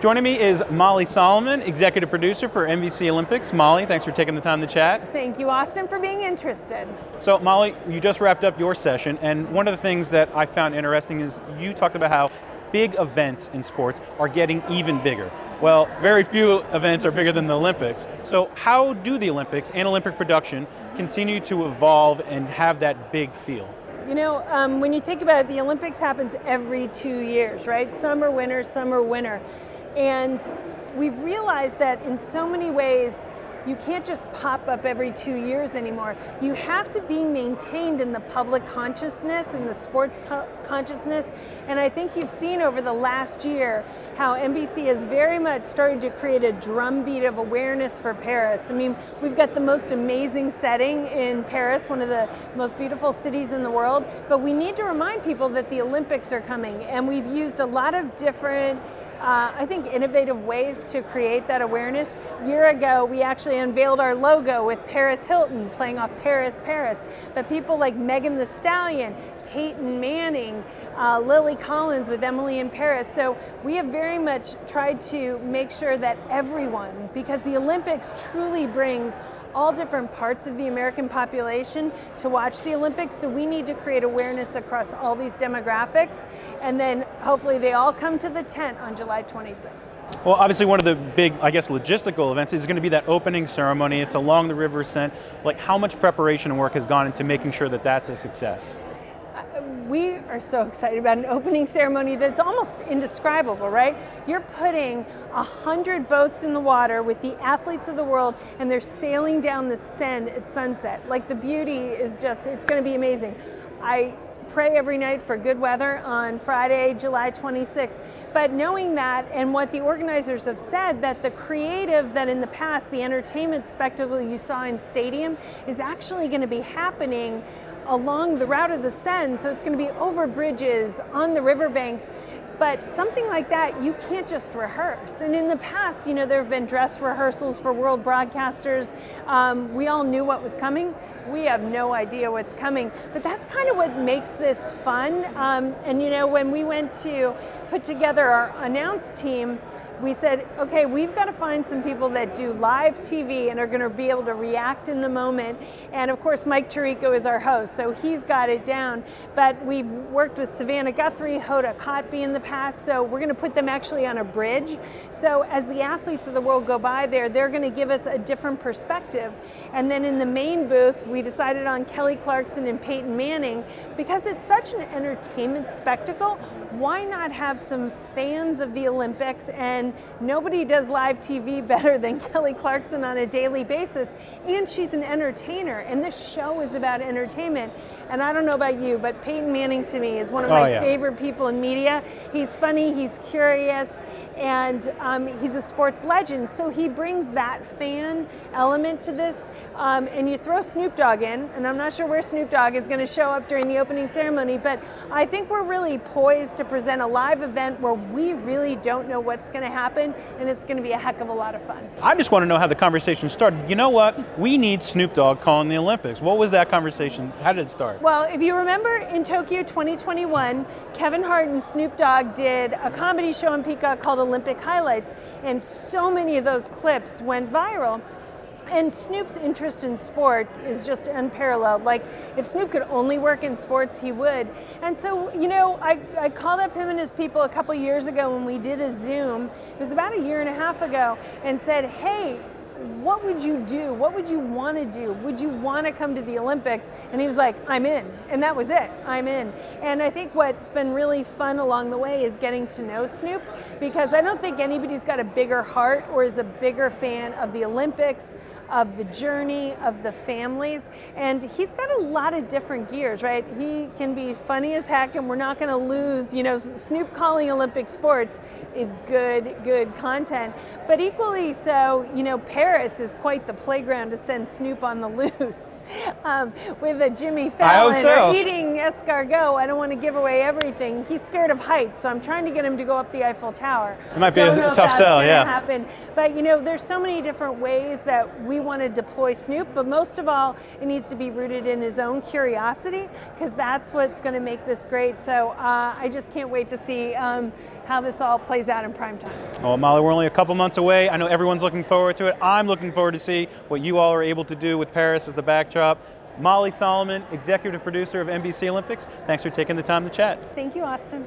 Joining me is Molly Solomon, executive producer for NBC Olympics. Molly, thanks for taking the time to chat. Thank you, Austin, for being interested. So Molly, you just wrapped up your session, and one of the things that I found interesting is you talked about how big events in sports are getting even bigger. Well, very few events are bigger than the Olympics. So how do the Olympics and Olympic production continue to evolve and have that big feel? You know, when you think about it, the Olympics happens every 2 years, right? Summer, winter, summer, winter. And we've realized that in so many ways, you can't just pop up every 2 years anymore. You have to be maintained in the public consciousness and the sports consciousness. And I think you've seen over the last year how NBC has very much started to create a drumbeat of awareness for Paris. I mean, we've got the most amazing setting in Paris, one of the most beautiful cities in the world, but we need to remind people that the Olympics are coming, and we've used a lot of different I think innovative ways to create that awareness. A year ago, we actually unveiled our logo with Paris Hilton playing off Paris, Paris. But people like Megan Thee Stallion, Peyton Manning, Lily Collins with Emily in Paris. So we have very much tried to make sure that everyone, because the Olympics truly brings all different parts of the American population to watch the Olympics, so we need to create awareness across all these demographics, and then hopefully they all come to the tent on July 26th. Well, obviously one of the big, logistical events is going to be that opening ceremony. It's along the River Seine. Like, how much preparation and work has gone into making sure that that's a success? We are so excited about an opening ceremony that's almost indescribable, right? You're putting 100 boats in the water with the athletes of the world, and they're sailing down the Seine at sunset. Like, the beauty is just, it's going to be amazing. I pray every night for good weather on Friday, July 26th. But knowing that, and what the organizers have said, that the creative that in the past, the entertainment spectacle you saw in stadium is actually going to be happening along the route of the Seine, so it's going to be over bridges, on the riverbanks. But something like that, you can't just rehearse. And in the past, you know, there have been dress rehearsals for world broadcasters. We all knew what was coming. We have no idea what's coming. But that's kind of what makes this fun. And you know, when we went to put together our announce team, we said, okay, we've got to find some people that do live TV and are going to be able to react in the moment. And of course, Mike Tirico is our host, so he's got it down. But we've worked with Savannah Guthrie, Hoda Kotb in the past, so we're going to put them actually on a bridge. So as the athletes of the world go by there, they're going to give us a different perspective. And then in the main booth, we decided on Kelly Clarkson and Peyton Manning. Because it's such an entertainment spectacle, why not have some fans of the Olympics? And nobody does live TV better than Kelly Clarkson on a daily basis, and she's an entertainer, and this show is about entertainment. And I don't know about you, but Peyton Manning to me is one of my favorite people in media. He's funny, he's curious, and he's a sports legend, so he brings that fan element to this. And you throw Snoop Dogg in, and I'm not sure where Snoop Dogg is going to show up during the opening ceremony, but I think we're really poised to present a live event where we really don't know what's going to happen, and it's going to be a heck of a lot of fun. I just want to know how the conversation started. You know what? We need Snoop Dogg calling the Olympics. What was that conversation? How did it start? Well, if you remember in Tokyo 2021, Kevin Hart and Snoop Dogg did a comedy show on Peacock called Olympic Highlights, and so many of those clips went viral. And Snoop's interest in sports is just unparalleled. Like, if Snoop could only work in sports, he would. And so, you know, I called up him and his people a couple years ago when we did a Zoom. It was about a year and a half ago, and said, hey, what would you do? What would you want to do? Would you want to come to the Olympics? And he was like, I'm in. And that was it. I'm in. And I think what's been really fun along the way is getting to know Snoop, because I don't think anybody's got a bigger heart or is a bigger fan of the Olympics, of the journey, of the families. And he's got a lot of different gears, right? He can be funny as heck, and we're not going to lose, you know, Snoop calling Olympic sports is good content. But equally so, you know, Paris is quite the playground to send Snoop on the loose. With a Jimmy Fallon or eating escargot. I don't want to give away everything. He's scared of heights, so I'm trying to get him to go up the Eiffel Tower. It might be a tough sell, yeah. Happen. But you know, there's so many different ways that we want to deploy Snoop, but most of all, it needs to be rooted in his own curiosity, because that's what's going to make this great. So I just can't wait to see how this all plays out in prime time. Well, Molly, we're only a couple months away. I know everyone's looking forward to it. I'm looking forward to see what you all are able to do with Paris as the backdrop. Molly Solomon, executive producer of NBC Olympics, thanks for taking the time to chat. Thank you, Austin.